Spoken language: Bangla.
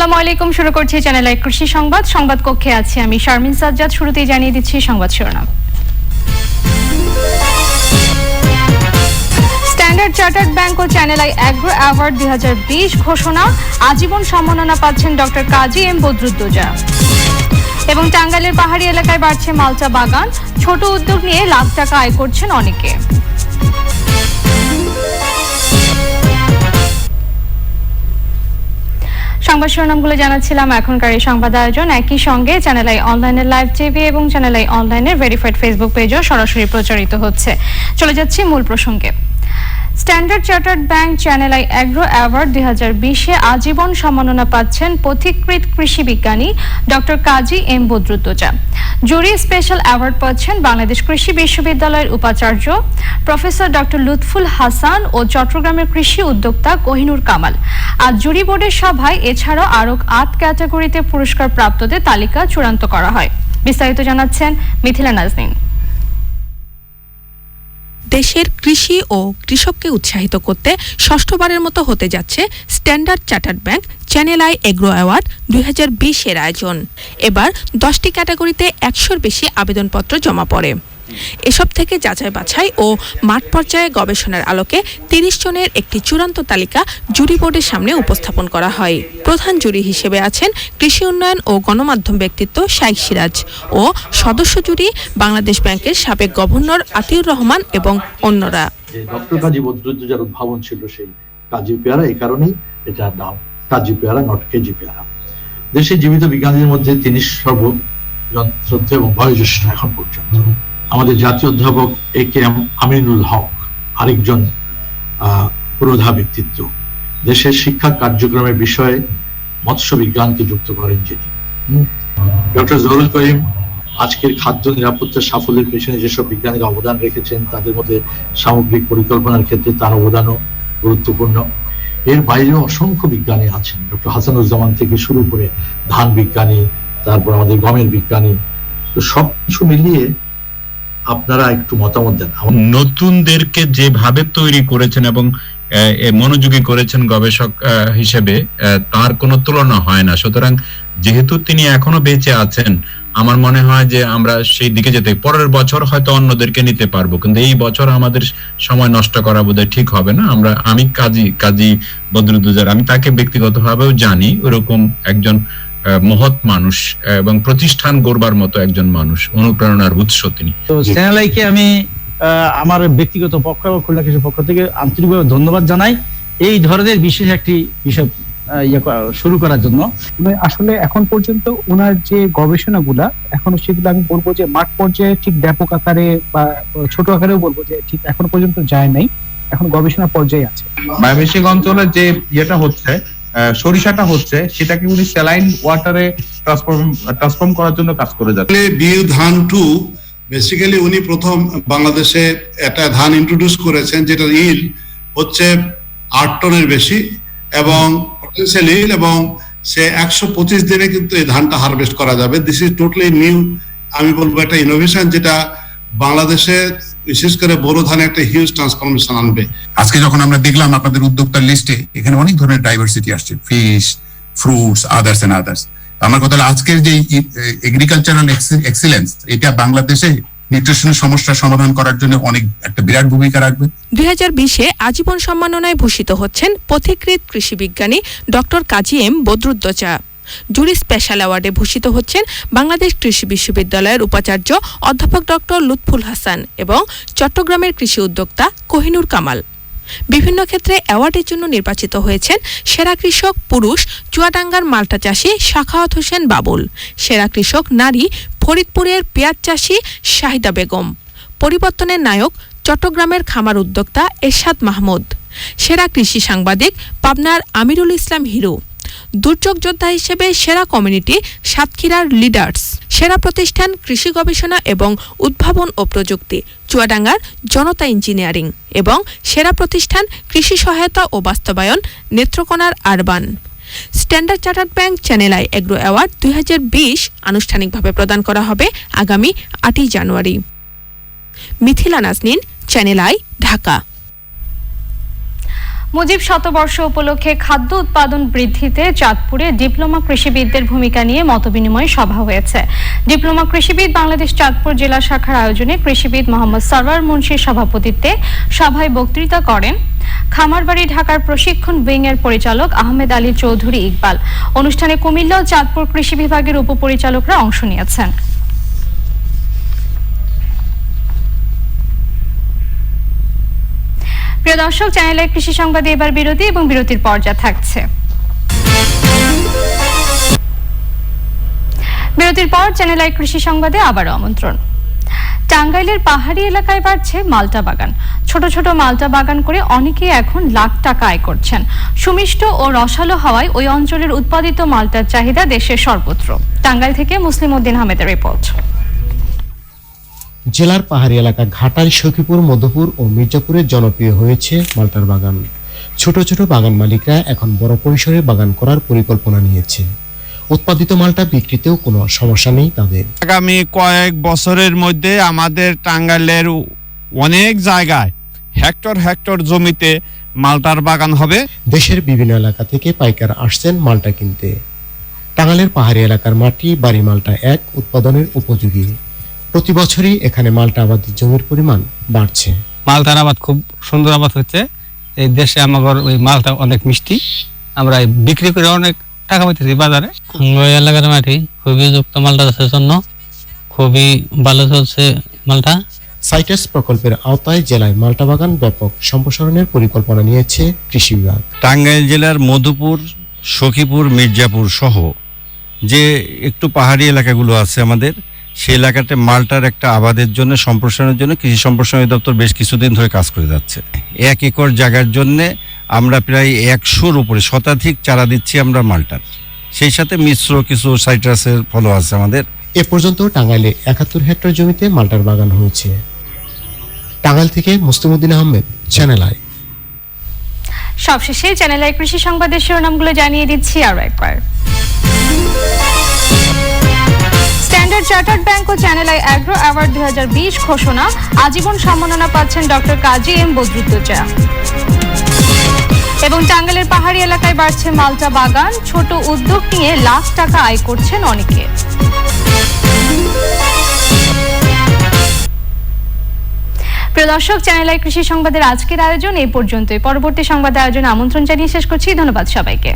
আসসালামু আলাইকুম। শুরু করছি চ্যানেল আই কৃষি সংবাদ। সংবাদ কক্ষে আছি আমি শারমিন সাজ্জাদ। শুরুতেই জানিয়ে দিচ্ছি সংবাদ শিরোনাম। স্ট্যান্ডার্ড চার্টার্ড ব্যাংক ও চ্যানেল আই অ্যাগ্রো অ্যাওয়ার্ড 2020 ঘোষণা। আজীবন সম্মাননা পাচ্ছেন ডক্টর কাজী এম বদরুদ্দোজা। এবং টাঙ্গাইলের পাহাড়ি এলাকায় বাড়ছে মালচা বাগান। ছোট উদ্যোগ নিয়ে লাখ টাকা আয় করছেন অনেকে। সংবাদ শিরোনামগুলো জানাচ্ছিলাম। এখনকার এই সংবাদ আয়োজন একই সঙ্গে চ্যানেল আই অনলাইনের লাইভ টিভি এবং চ্যানেল আই অনলাইনের ভেরিফাইড ফেসবুক পেজও সরাসরি প্রচারিত হচ্ছে। চলে যাচ্ছি মূল প্রসঙ্গে। Standard Chartered Bank Channel I Agro Award 2020-এ আজীবন সম্মাননা পাচ্ছেন পথিকৃৎ কৃষি বিজ্ঞানী doctor Kazi M Badruddoza. Jury special award পাচ্ছেন বাংলাদেশ কৃষি বিশ্ববিদ্যালয়ের উপাচার্য প্রফেসর ডক্টর লুৎফুল হাসান ও চট্টগ্রামের কৃষি উদ্যোক্তা কোহিনুর কামাল। আজ জুরি বোর্ডের সভায় এছাড়াও আরও 8 ক্যাটাগরিতে পুরস্কার প্রাপ্তদের তালিকা চূড়ান্ত করা হয়। বিস্তারিত জানাচ্ছেন মিথিলা নাজনীন। দেশের কৃষি ও কৃষককে উৎসাহিত করতে ষষ্ঠবারের মতো হতে যাচ্ছে Standard Chartered Bank Channel I Agro Award 2020-এর আয়োজন। এবার 10টি ক্যাটাগরিতে 100-র বেশি আবেদনপত্র জমা পড়ে। এসব থেকে যাচাই বাছাই ও মাঠ পর্যায়ে গবেষণার আলোকে 30 জনের একটি চূড়ান্ত তালিকা জুরি বোর্ডের সামনে উপস্থাপন করা হয়। প্রধান জুরি হিসেবে আছেন কৃষি উন্নয়ন ও গণমাধ্যম ব্যক্তিত্ব শাইখ সিরাজ ও সদস্য জুরি বাংলাদেশ ব্যাংকের সাবেক গভর্নর আতিউর রহমান এবং অন্যরা। ডক্টর কাজী বদরুদ্দোজার উদ্ভাবন ছিল সেই কাজী পেয়ারা, এই কারণেই এটার নাম কাজী পেয়ারা, নট কেজি পেয়ারা। দেশের জীবিত বিজ্ঞানীদের মধ্যে তিনি সর্বশ্রদ্ধ এবং বয়োজ্যেষ্ঠ এখন পর্যন্ত। আমাদের জাতীয় অধ্যাপক এ কে এম আমিনুল হক আরেকজন পুরোধা ব্যক্তিত্ব। দেশের শিক্ষা কার্যক্রমের বিষয়ে মৎস্য বিজ্ঞানকে যুক্ত করেন যিনি। ডক্টর জহুরুল করিম আজকের খাদ্য নিরাপত্তার সাফল্যের পেছনে যেসব বিজ্ঞানীরা অবদান রেখেছেন তাদের মধ্যে সামগ্রিক পরিকল্পনার ক্ষেত্রে তার অবদানও গুরুত্বপূর্ণ। এর বাইরেও অসংখ্য বিজ্ঞানী আছেন, ডক্টর হাসানুজ্জামান থেকে শুরু করে ধান বিজ্ঞানী, তারপর আমাদের গমের বিজ্ঞানী। তো সবকিছু মিলিয়ে আপনারা একটু মতামত দেন। নতুনদেরকে যেভাবে তৈরি করেছেন এবং মনোযোগী করেছেন গবেষক হিসেবে, তার কোনো তুলনা হয় না। সুতরাং যেহেতু তিনি এখনো বেঁচে আছেন, আমার মনে হয় যে আমরা সেই দিকে যেতে, পরের বছর হয়তো অন্যদেরকে নিতে পারবো, কিন্তু এই বছর আমাদের সময় নষ্ট করা বোধহয় ঠিক হবে না। আমি কাজী বদরুদ্দোজার, আমি তাকে ব্যক্তিগতভাবেও জানি, ওরকম একজন মহৎ মানুষ এবং প্রতিষ্ঠান গড়বার মতো একজন মানুষ, অনুপ্রেরণার উৎস তিনি। তো চ্যানেল আইকে আমি আমার ব্যক্তিগত পক্ষ এবং খুলনা কৃষি পক্ষ থেকে আন্তরিকভাবে ধন্যবাদ জানাই এই ধরনের বিশেষ একটি বিষয় শুরু করার জন্য। আসলে এখন পর্যন্ত ওনার যে গবেষণাগুলা এখনো সেগুলো আমি বলবো যে মাঠ পর্যায়ে ঠিক ব্যাপক আকারে বা ছোট আকারেও বলবো যে ঠিক এখন পর্যন্ত যায় নাই, এখন গবেষণা পর্যায়ে আছে। ময়মনসিংহ অঞ্চলে যে ইয়েটা হচ্ছে, সরিষাটা হচ্ছে, সেটাকে উনি স্যালাইন ওয়াটারে ট্রান্সফর্ম করার জন্য কাজ করে যাচ্ছে। বিউ ধান 2 বেসিক্যালি উনি প্রথম বাংলাদেশে একটা ধান ইন্ট্রোডিউস করেছেন যেটার ইল হচ্ছে 8 টনের বেশি এবং পটেনশিয়াল ইল, এবং সে 125 দিনে কিন্তু এই ধানটা হারভেস্ট করা যাবে। দিস ইজ টোটালি নিউ, আমি বলবো একটা ইনোভেশন যেটা বাংলাদেশে বিশেষ করে বোরো ধানে একটা হিউজ ট্রান্সফরমেশন আনবে। আজকে যখন আমরা দেখলাম আপনাদের উদ্যোক্তার লিস্টে এখানে অনেক ধরনের ডাইভার্সিটি আসছে, fish, fruits, others and others. আমার কথা হলো আজকের যে এগ্রিকালচারাল এক্সিলেন্স, এটা বাংলাদেশে নিউট্রিশনের সমস্যার সমাধান করার জন্য অনেক একটা বিরাট ভূমিকা রাখবে। 2020-এ আজীবন সম্মাননায় ভূষিত হচ্ছেন পথিকৃৎ কৃষি বিজ্ঞানী doctor Kazi M Badruddoza. Jury special অ্যাওয়ার্ডে ভূষিত হচ্ছেন বাংলাদেশ কৃষি বিশ্ববিদ্যালয়ের উপাচার্য অধ্যাপক ডক্টর লুৎফুল হাসান এবং চট্টগ্রামের কৃষি উদ্যোক্তা কোহিনুর কামাল। বিভিন্ন ক্ষেত্রে অ্যাওয়ার্ডের জন্য নির্বাচিত হয়েছেন সেরা কৃষক পুরুষ চুয়াডাঙ্গার মাল্টা চাষী সাখাওয়াত হোসেন বাবুল, সেরা কৃষক নারী ফরিদপুরের পেঁয়াজ চাষী শাহিদা বেগম, পরিবর্তনের নায়ক চট্টগ্রামের খামার উদ্যোক্তা এরশাদ মাহমুদ, সেরা কৃষি সাংবাদিক পাবনার আমিরুল ইসলাম হিরু, দুর্যোগ যোদ্ধা হিসেবে সেরা কমিউনিটি সাতক্ষীরার লিডার্স, সেরা প্রতিষ্ঠান কৃষি গবেষণা এবং উদ্ভাবন ও প্রযুক্তি চুয়াডাঙ্গার জনতা ইঞ্জিনিয়ারিং এবং সেরা প্রতিষ্ঠান কৃষি সহায়তা ও বাস্তবায়ন নেত্রকোনার urban. Standard Chartered Bank Channel I Agro Award 2020 আনুষ্ঠানিকভাবে প্রদান করা হবে আগামী 8 January. Mithila Naznin, Channel I, Dhaka. Mujib শতবর্ষ উপলক্ষে খাদ্য উৎপাদন বৃদ্ধিতে চাঁদপুরে ডিপ্লোমা কৃষিবিদদের ভূমিকা নিয়ে মতবিনিময় সভা হয়েছে। ডিপ্লোমা কৃষিবিদ বাংলাদেশ চাঁদপুর জেলা শাখার আয়োজনে কৃষিবিদ মোহাম্মদ সরওয়ার মুন্সির সভাপতিত্বে সভায় বক্তৃতা করেন খামারবাড়ি ঢাকার প্রশিক্ষণ উইং এর পরিচালক আহমেদ আলী চৌধুরী ইকবাল। অনুষ্ঠানে কুমিল্লা ও চাঁদপুর কৃষি বিভাগের উপপরিচালকরা অংশ নিয়েছেন। প্রিয় দর্শক, চ্যানেলের কৃষি সংবাদে এবার বিরতি এবং বিরতির পর যা থাকছে। বিরতির পর চ্যানেলের কৃষি সংবাদে আবারও আমন্ত্রণ। টাঙ্গাইলের পাহাড়ি এলাকায় বাড়ছে মাল্টা বাগান। ছোট ছোট মাল্টা বাগান করে অনেকেই এখন লাখ টাকা আয় করছেন। সুমিষ্ট ও রসালো হওয়ায় ওই অঞ্চলের উৎপাদিত মাল্টার চাহিদা দেশের সর্বত্র। টাঙ্গাইল থেকে মুসলিম উদ্দিন আহমেদের রিপোর্ট। জেলার পাহাড়ি এলাকা ঘাটাল, সখীপুর, মধুপুর ও মির্জাপুরে জনপ্রিয় হয়েছে মাল্টার বাগান। ছোট ছোট বাগান মালিকরা এখন বড় পরিসরে বাগান করার পরিকল্পনা নিয়েছে। উৎপাদিত মালটা বিক্রিতেও কোনো সমস্যা নেই তাদের। আগামী কয়েক বছরের মধ্যে আমাদের টাঙ্গাইলের অনেক জায়গায় হেক্টর হেক্টর জমিতে মালটার বাগান হবে। দেশের বিভিন্ন এলাকা থেকে পাইকার আসছেন মালটা কিনতে। টাঙ্গাইলের পাহাড়ি এলাকার মাটি বাড়ি মালটা এক উৎপাদনের উপযোগী। প্রতি বছরই এখানে মালটা আবাদের জমির পরিমাণ বাড়ছে। মালটার আবাদ খুব সুন্দর আবাদ হচ্ছে। এই দেশে আমাদের ওই মালটা অনেক মিষ্টি, আমরা বিক্রি করে অনেক টাকা পাইতেছি বাজারে। ওই এলাকার মাটি খুবই যুক্ত মালটা চাষের জন্য খুবই ভালো চলছে মালটা। সাইটাস প্রকল্পের আওতায় জেলায় মালটা বাগান ব্যাপক সম্প্রসারণের পরিকল্পনা নিয়েছে কৃষি বিভাগ। টাঙ্গাইল জেলার মধুপুর, সখীপুর, মির্জাপুর সহ যে একটু পাহাড়ি এলাকাগুলো আছে আমাদের, সেই এলাকাতে মালটার একটা আবাদের জন্য সম্প্রসারণের জন্য কৃষি সম্প্রসারণ দপ্তর বেশ কিছুদিন ধরে কাজ করে যাচ্ছে। 1 একর জায়গার জন্য আমরা প্রায় 100-র উপরে শতাধিক চারা দিচ্ছি আমরা মালটার। সেই সাথে মিশ্র কিছু সাইট্রাসের ফলও আছে আমাদের। এ পর্যন্ত টাঙ্গাইলে 71 হেক্টর জমিতে মালটার বাগান হয়েছে। টাঙ্গাইল থেকে মুসলিম উদ্দিন আহমেদ, চ্যানেল আই। সবশেষে চ্যানেল আই কৃষি সংবাদের শিরোনামগুলো জানিয়ে দিচ্ছি আরো একবার। স্ট্যান্ডার্ড চার্টার্ড ব্যাংক ও চ্যানেল আই অ্যাগ্রো অ্যাওয়ার্ড 2020 ঘোষণা। আজীবন সম্মাননা পাচ্ছেন ডক্টর কাজী এম বদরুদ্দোজা। এবং টাঙ্গাইলের পাহাড়ি এলাকায় বাড়ছে মালটা বাগান। ছোট উদ্যোগ নিয়ে লাখ টাকা আয় করছেন অনেকে। প্রিয় দর্শক, চ্যানেল আই কৃষি সংবাদের আজকের আয়োজন এই পর্যন্তই। পরবর্তী সংবাদ আয়োজনে আমন্ত্রণ জানিয়ে শেষ করছি। ধন্যবাদ সবাইকে।